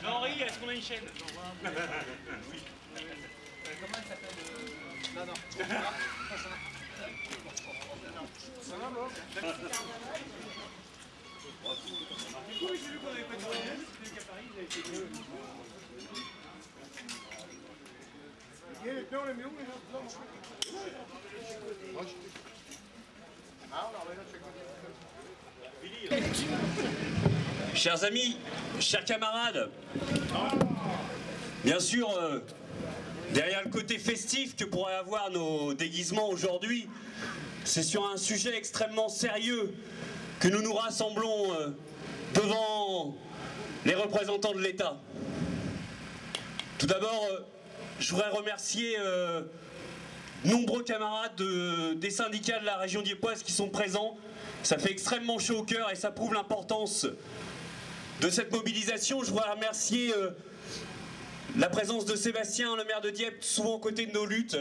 Jean-Henri, est-ce qu'on a une chaîne? Oui. Comment elle s'appelle? Non, non. Ça va, moi? Oui, j'ai vu qu'on avait pas de moyens, c'était qu'à Paris, il a été mieux. Chers amis, chers camarades, bien sûr, derrière le côté festif que pourraient avoir nos déguisements aujourd'hui, c'est sur un sujet extrêmement sérieux que nous nous rassemblons devant les représentants de l'État. Tout d'abord, je voudrais remercier nombreux camarades des syndicats de la région dieuppoise qui sont présents. Ça fait extrêmement chaud au cœur et ça prouve l'importance de cette mobilisation. Je voudrais remercier la présence de Sébastien, le maire de Dieppe, souvent aux côtés de nos luttes,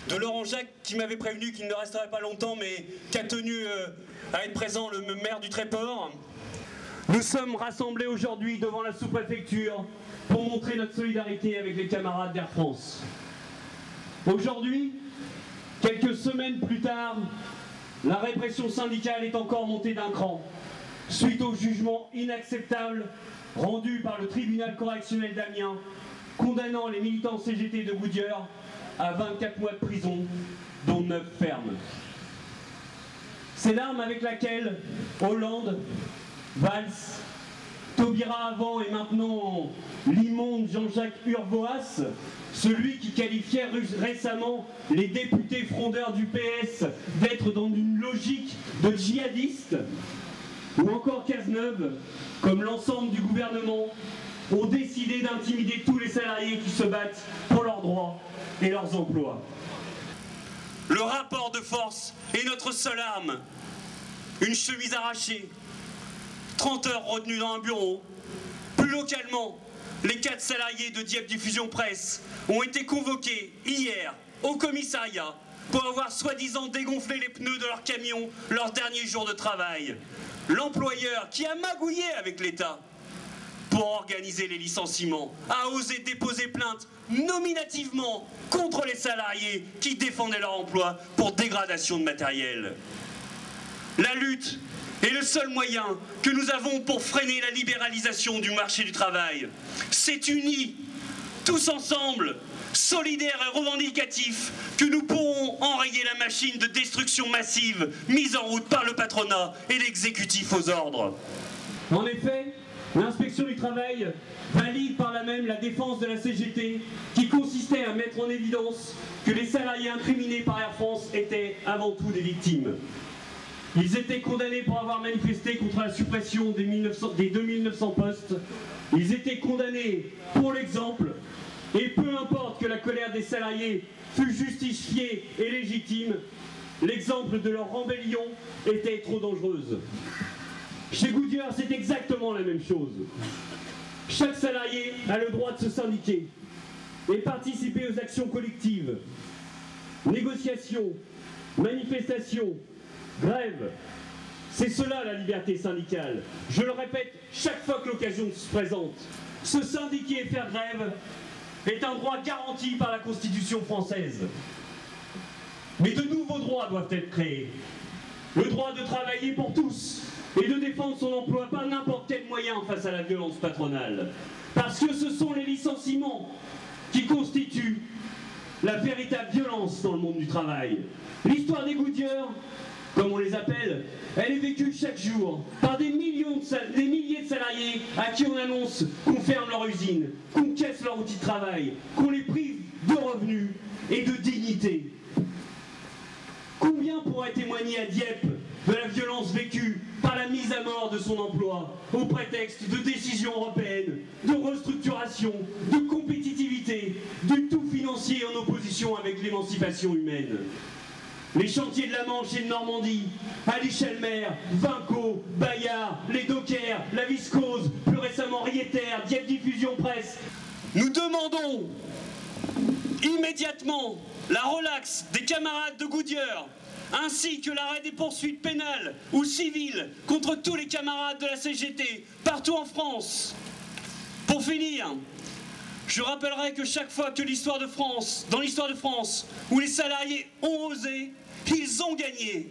de Laurent Jacques qui m'avait prévenu qu'il ne resterait pas longtemps mais qui a tenu à être présent, le maire du Tréport. Nous sommes rassemblés aujourd'hui devant la sous-préfecture pour montrer notre solidarité avec les camarades d'Air France. Aujourd'hui, quelques semaines plus tard, la répression syndicale est encore montée d'un cran, suite au jugement inacceptable rendu par le tribunal correctionnel d'Amiens, condamnant les militants CGT de Goodyear à 24 mois de prison, dont 9 fermes. C'est l'arme avec laquelle Hollande, Valls, Taubira avant et maintenant l'immonde Jean-Jacques Urvoas, celui qui qualifiait récemment les députés frondeurs du PS d'être dans une logique de djihadistes, ou encore Cazeneuve, comme l'ensemble du gouvernement, ont décidé d'intimider tous les salariés qui se battent pour leurs droits et leurs emplois. Le rapport de force est notre seule arme. Une chemise arrachée, 30 heures retenues dans un bureau. Plus localement, les 4 salariés de Dieppe Diffusion Presse ont été convoqués hier au commissariat pour avoir soi-disant dégonflé les pneus de leur camion leur dernier jour de travail. L'employeur, qui a magouillé avec l'État pour organiser les licenciements, a osé déposer plainte nominativement contre les salariés qui défendaient leur emploi pour dégradation de matériel. La lutte est le seul moyen que nous avons pour freiner la libéralisation du marché du travail. C'est unis, tous ensemble, solidaires et revendicatifs, que nous pourrons enrayer la machine de destruction massive mise en route par le patronat et l'exécutif aux ordres. En effet, l'inspection du travail valide par là même la défense de la CGT qui consistait à mettre en évidence que les salariés incriminés par Air France étaient avant tout des victimes. Ils étaient condamnés pour avoir manifesté contre la suppression des 2900 postes. Ils étaient condamnés pour l'exemple. Et peu importe que la colère des salariés fût justifiée et légitime, l'exemple de leur rébellion était trop dangereuse. Chez Goodyear, c'est exactement la même chose. Chaque salarié a le droit de se syndiquer et participer aux actions collectives. Négociations, manifestations, grève, c'est cela la liberté syndicale. Je le répète chaque fois que l'occasion se présente. Se syndiquer et faire grève est un droit garanti par la Constitution française. Mais de nouveaux droits doivent être créés. Le droit de travailler pour tous et de défendre son emploi par n'importe quel moyen face à la violence patronale. Parce que ce sont les licenciements qui constituent la véritable violence dans le monde du travail. L'histoire des Goodyear, comme on les appelle, elle est vécue chaque jour par des millions de des milliers de salariés à qui on annonce qu'on ferme leur usine, qu'on casse leur outil de travail, qu'on les prive de revenus et de dignité. Combien pourraient témoigner à Dieppe de la violence vécue par la mise à mort de son emploi au prétexte de décisions européennes, de restructuration, de compétitivité, du tout financier en opposition avec l'émancipation humaine. Les chantiers de la Manche et de Normandie, Ali-Chalmer, Vinco, Bayard, les Dockers, la Viscose, plus récemment Rieter, Dieppe Diffusion Presse. Nous demandons immédiatement la relaxe des camarades de Goodyear, ainsi que l'arrêt des poursuites pénales ou civiles contre tous les camarades de la CGT, partout en France. Pour finir, je rappellerai que chaque fois que dans l'histoire de France, où les salariés ont osé, ils ont gagné.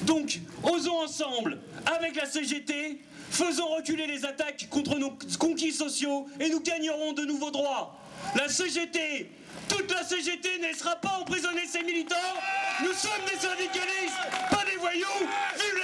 Donc, osons ensemble, avec la CGT, faisons reculer les attaques contre nos conquis sociaux et nous gagnerons de nouveaux droits. La CGT, toute la CGT ne laissera pas emprisonner ses militants. Nous sommes des syndicalistes, pas des voyous. Vive